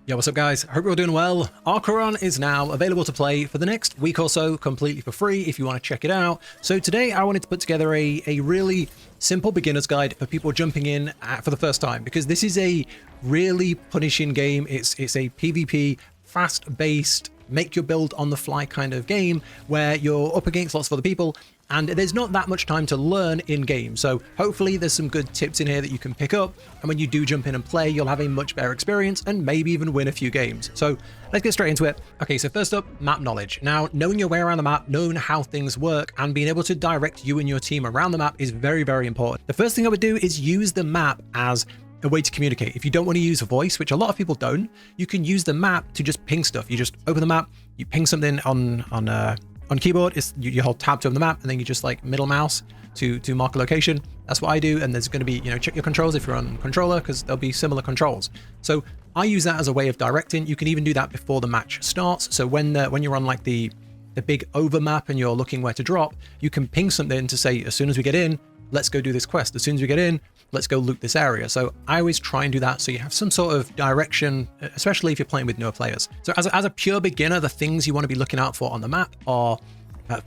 Yo, what's up guys? Hope you're all doing well. Arkheron is now available to play for the next week or so, completely for free if you want to check it out. So today I wanted to put together a really simple beginner's guide for people jumping in for the first time, because this is a really punishing game. It's a PvP, fast-based, make your build on the fly kind of game where you're up against lots of other people and there's not that much time to learn in game. So hopefully there's some good tips in here that you can pick up, and when you do jump in and play, you'll have a much better experience and maybe even win a few games. So let's get straight into it. Okay, so first up, map knowledge. Now, knowing your way around the map, knowing how things work, and being able to direct you and your team around the map is very, very important. The first thing I would do is use the map as a way to communicate. If you don't want to use a voice, which a lot of people don't, you can use the map to just ping stuff. You just open the map, you ping something on keyboard. You hold tab to open the map, and then you just like middle mouse to mark a location. That's what I do. And there's going to be, check your controls if you're on controller, because there'll be similar controls. So I use that as a way of directing. You can even do that before the match starts. So when you're on like the big over map and you're looking where to drop, you can ping something to say, as soon as we get in, let's go do this quest. As soon as we get in, let's go loot this area. So I always try and do that so you have some sort of direction, especially if you're playing with newer players. So as a pure beginner, the things you want to be looking out for on the map are,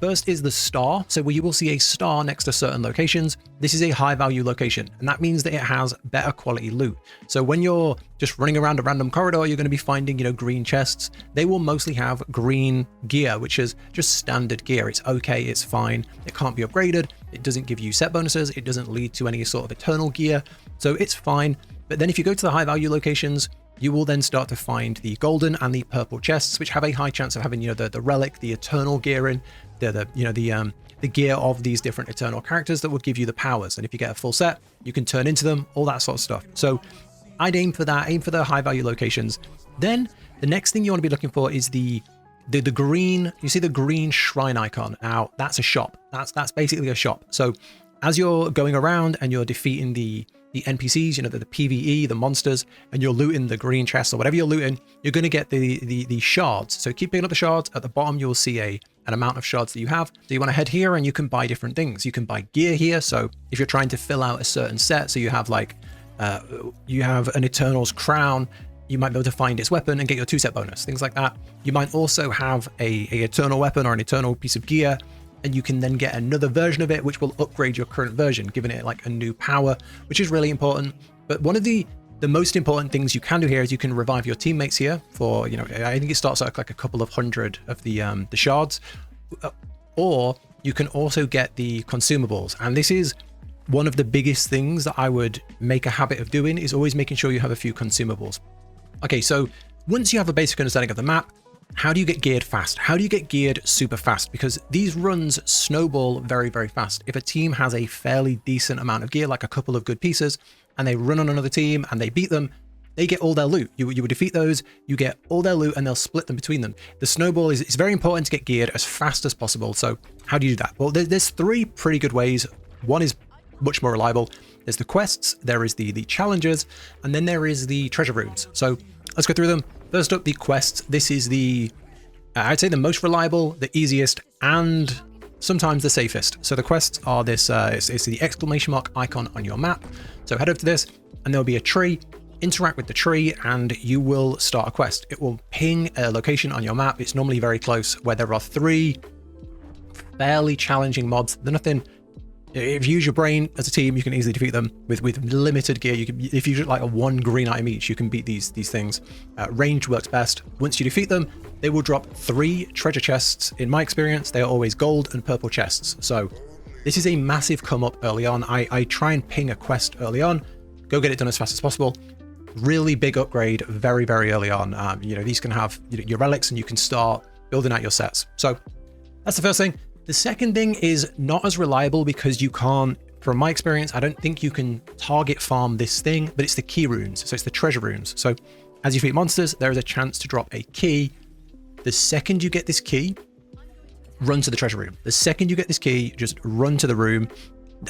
first is the star. So where you will see a star next to certain locations, this is a high value location, and that means that it has better quality loot. So when you're just running around a random corridor, you're going to be finding, green chests. They will mostly have green gear, which is just standard gear. It's okay, it's fine. It can't be upgraded. It doesn't give you set bonuses. It doesn't lead to any sort of eternal gear. So it's fine. But then if you go to the high value locations, you will then start to find the golden and the purple chests, which have a high chance of having, the relic, the eternal gear in, the gear of these different eternal characters that will give you the powers. And if you get a full set, you can turn into them, all that sort of stuff. So I'd aim for that, aim for the high value locations. Then the next thing you want to be looking for is the green, you see the green shrine icon. Now that's a shop. That's basically a shop. So as you're going around and you're defeating the NPCs, the PvE, the monsters, and you're looting the green chests or whatever you're looting, you're going to get the shards. So keep picking up the shards. At the bottom, you'll see an amount of shards that you have. So you want to head here and you can buy different things. You can buy gear here. So if you're trying to fill out a certain set, so you have like, you have an Eternal's crown, you might be able to find its weapon and get your 2-set bonus, things like that. You might also have a Eternal weapon or an Eternal piece of gear, and you can then get another version of it, which will upgrade your current version, giving it like a new power, which is really important. But one of the most important things you can do here is you can revive your teammates here for, I think it starts at like a couple of hundred of the shards, or you can also get the consumables. And this is one of the biggest things that I would make a habit of doing, is always making sure you have a few consumables. Okay, so once you have a basic understanding of the map, how do you get geared fast? How do you get geared super fast? Because these runs snowball very, very fast. If a team has a fairly decent amount of gear, like a couple of good pieces, and they run on another team and they beat them, they get all their loot. You would defeat those, you get all their loot, and they'll split them between them. The snowball is, it's very important to get geared as fast as possible. So how do you do that? Well, there's 3 pretty good ways. One is much more reliable. There's the quests, there is the challenges, and then there is the treasure rooms. So let's go through them. First up, the quests. This is I'd say the most reliable, the easiest, and sometimes the safest. So the quests are this, it's the exclamation mark icon on your map. So head over to this, and there'll be a tree. Interact with the tree, and you will start a quest. It will ping a location on your map. It's normally very close, where there are 3 fairly challenging mobs. They're nothing. If you use your brain as a team, you can easily defeat them with limited gear. You can, if you get like a 1 green item each, you can beat these things. Range works best. Once you defeat them, they will drop 3 treasure chests. In my experience, they are always gold and purple chests. So this is a massive come up early on. I try and ping a quest early on, go get it done as fast as possible. Really big upgrade very, very early on. These can have your relics, and you can start building out your sets. So that's the first thing. The second thing is not as reliable, because you can't, from my experience, I don't think you can target farm this thing, but it's the key runes. So it's the treasure runes. So as you defeat monsters, there is a chance to drop a key. The second you get this key, run to the treasure room. The second you get this key, just run to the room.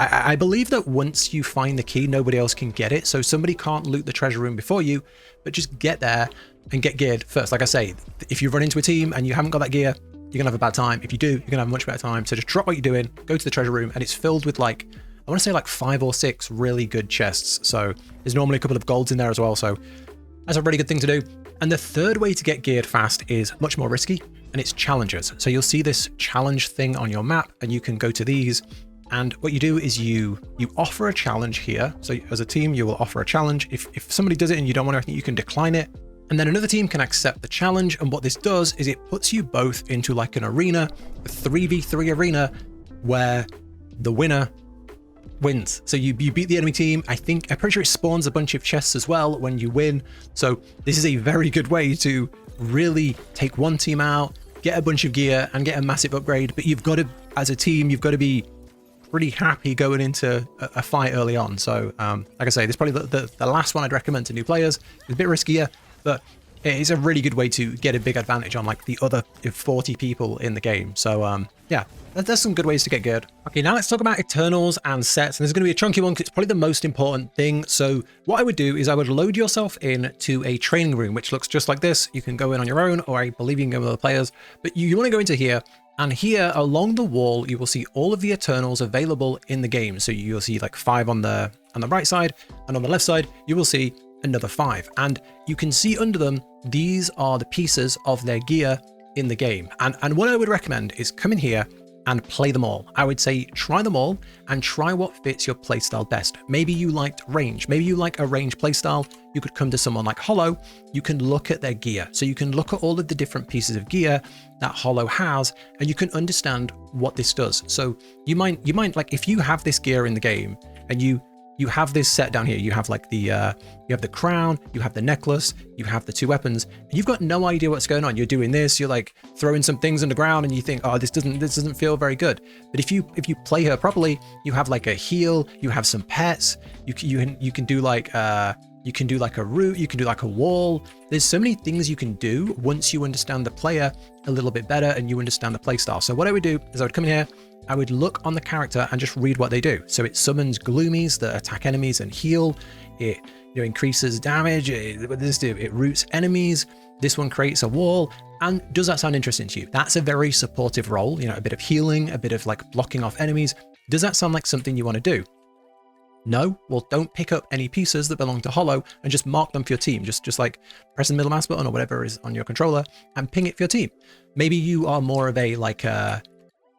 I believe that once you find the key, nobody else can get it. So somebody can't loot the treasure room before you, but just get there and get geared first. Like I say, if you run into a team and you haven't got that gear, you're gonna have a bad time. If you do, you're gonna have a much better time. So just drop what you're doing, go to the treasure room, and it's filled with like, I want to say like 5 or 6 really good chests. So there's normally a couple of golds in there as well. So That's a really good thing to do. And the third way to get geared fast is much more risky, and it's challenges. So you'll see this challenge thing on your map, and you can go to these. And what you do is you offer a challenge here. So as a team, you will offer a challenge. If somebody does it and you don't want anything, you can decline it. And then another team can accept the challenge. And what this does is it puts you both into like an arena, a 3v3 arena, where the winner wins. So you beat the enemy team. I'm pretty sure it spawns a bunch of chests as well when you win. So this is a very good way to really take one team out, get a bunch of gear and get a massive upgrade. But you've got to, as a team, you've got to be pretty happy going into a fight early on. So like I say, this is probably the last one I'd recommend to new players. It's a bit riskier, but it's a really good way to get a big advantage on like the other 40 people in the game. So yeah, there's some good ways to get geared. Okay, now let's talk about Eternals and sets. And there's going to be a chunky one because it's probably the most important thing. So what I would do is I would load yourself into a training room, which looks just like this. You can go in on your own, or I believe you can go with other players, but you want to go into here. And here along the wall, you will see all of the Eternals available in the game. So you'll see like 5 on the right side, and on the left side, you will see another 5. And you can see under them, these are the pieces of their gear in the game. And what I would recommend is come in here and play them all. I would say try them all and try what fits your playstyle best. Maybe you liked range. Maybe you like a range playstyle. You could come to someone like Hollow. You can look at their gear. So you can look at all of the different pieces of gear that Hollow has, and you can understand what this does. So you might like, if you have this gear in the game and you have this set down here, you have like you have the crown, you have the necklace, you have the 2 weapons, and you've got no idea what's going on. You're doing this, you're like throwing some things underground, and you think, oh, this doesn't feel very good. But if you play her properly, you have like a heal, you have some pets, you can do like you can do like a route, you can do like a wall. There's so many things you can do once you understand the player a little bit better and you understand the playstyle. So what I would do is I would come in here, I would look on the character and just read what they do. So it summons gloomies that attack enemies and heal. It increases damage. What does this do? It roots enemies. This one creates a wall. And does that sound interesting to you? That's a very supportive role. A bit of healing, a bit of like blocking off enemies. Does that sound like something you want to do? No? Well, don't pick up any pieces that belong to Hollow and just mark them for your team. Just like press the middle mouse button or whatever is on your controller and ping it for your team. Maybe you are more of a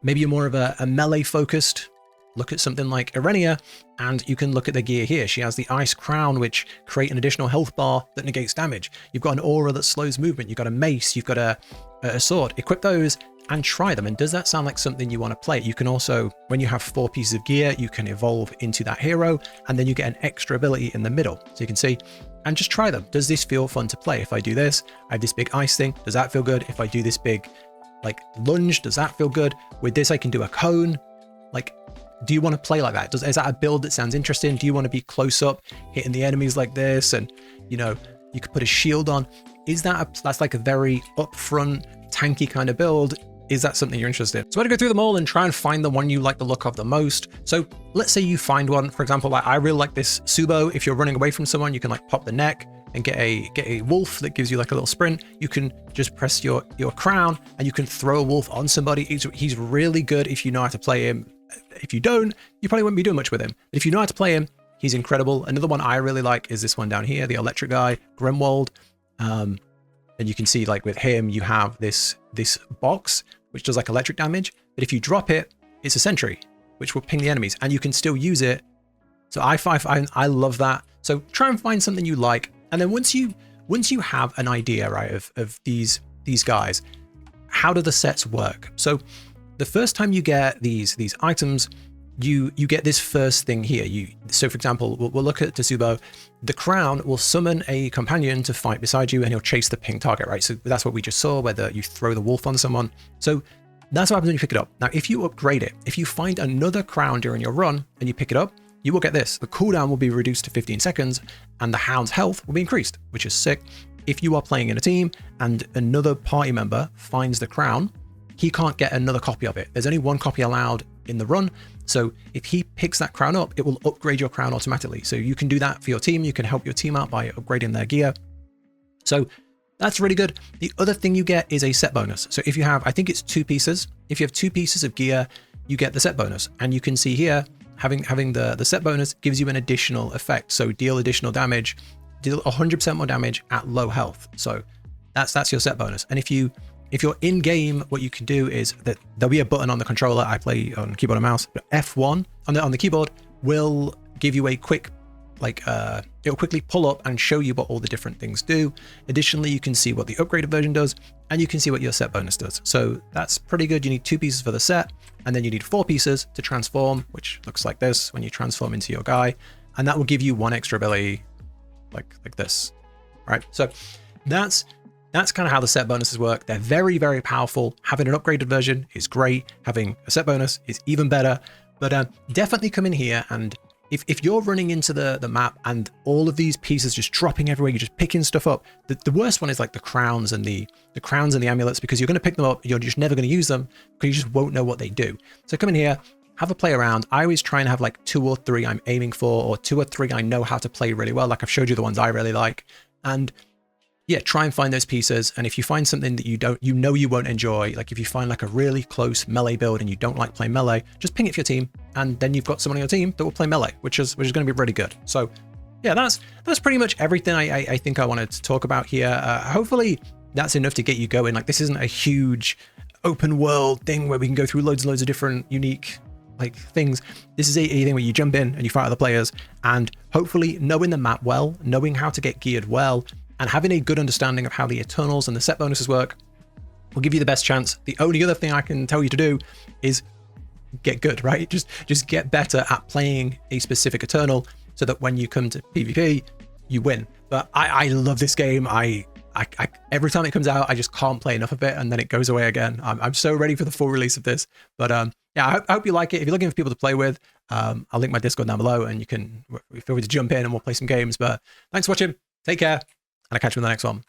maybe you're more of a melee focused. Look at something like Irenia, and you can look at the gear here. She has the Ice Crown, which create an additional health bar that negates damage. You've got an aura that slows movement. You've got a mace. You've got a sword. Equip those and try them. And does that sound like something you want to play? You can also, when you have 4 pieces of gear, you can evolve into that hero, and then you get an extra ability in the middle. So you can see, and just try them. Does this feel fun to play? If I do this, I have this big ice thing. Does that feel good? If I do this big like lunge, does that feel good? With this, I can do a cone. Like, do you want to play like that? Is that a build that sounds interesting? Do you want to be close up, hitting the enemies like this? And, you could put a shield on. That's like a very upfront, tanky kind of build. Is that something you're interested in? So I'm gonna go through them all and try and find the one you like the look of the most. So let's say you find one, for example, like I really like this Subo. If you're running away from someone, you can like pop the neck and get a wolf that gives you like a little sprint. You can just press your crown and you can throw a wolf on somebody. He's really good if you know how to play him. If you don't, you probably wouldn't be doing much with him. But if you know how to play him, he's incredible. Another one I really like is this one down here, the electric guy, Grimwald. And you can see like with him, you have this box, which does like electric damage. But if you drop it, it's a sentry, which will ping the enemies and you can still use it. So I love that. So try and find something you like. And then once you have an idea, right, of these guys, how do the sets work? So the first time you get these items, you get this first thing here. So for example, we'll look at Tsubo. The crown will summon a companion to fight beside you and he'll chase the ping target, right? So that's what we just saw, whether you throw the wolf on someone. So that's what happens when you pick it up. Now, if you upgrade it, if you find another crown during your run and you pick it up, you will get this. The cooldown will be reduced to 15 seconds and the hound's health will be increased, which is sick. If you are playing in a team and another party member finds the crown, he can't get another copy of it. There's only 1 copy allowed in the run. So if he picks that crown up, it will upgrade your crown automatically. So you can do that for your team. You can help your team out by upgrading their gear. So that's really good. The other thing you get is a set bonus. So if you have, I think it's 2 pieces. If you have 2 pieces of gear, you get the set bonus. And you can see here, having the set bonus gives you an additional effect. So deal additional damage deal 100% more damage at low health. So that's your set bonus. And if you're in game, what you can do is that there'll be a button on the controller. I play on keyboard and mouse, but F1 on the keyboard will give you a quick, it'll quickly pull up and show you what all the different things do. Additionally, you can see what the upgraded version does, and you can see what your set bonus does. So that's pretty good. You need 2 pieces for the set, and then you need 4 pieces to transform, which looks like this when you transform into your guy. And that will give you 1 extra ability like this, right? So that's kind of how the set bonuses work. They're very, very powerful. Having an upgraded version is great. Having a set bonus is even better. But definitely come in here, and if you're running into the map and all of these pieces just dropping everywhere, you're just picking stuff up. The worst one is like the crowns and the amulets, because you're going to pick them up, you're just never going to use them because you just won't know what they do. So come in here, have a play around. I always try and have like 2 or 3 I'm aiming for, or 2 or 3 I know how to play really well. Like I've showed you the ones I really like. And yeah, try and find those pieces. And if you find something that you won't enjoy, like if you find like a really close melee build and you don't like playing melee, just ping it for your team, and then you've got someone on your team that will play melee, which is going to be really good. So yeah, that's pretty much everything I think I wanted to talk about here. Hopefully that's enough to get you going. Like this isn't a huge open world thing where we can go through loads and loads of different unique like things. This is a thing where you jump in and you fight other players, and hopefully knowing the map well, knowing how to get geared well, and having a good understanding of how the Eternals and the set bonuses work will give you the best chance. The only other thing I can tell you to do is get good, right? Just get better at playing a specific Eternal so that when you come to PvP, you win. But I love this game. I every time it comes out, I just can't play enough of it, and then it goes away again. I'm so ready for the full release of this. But yeah, I hope you like it. If you're looking for people to play with, I'll link my Discord down below, and you can feel free to jump in and we'll play some games. But thanks for watching. Take care. And I'll catch you in the next one.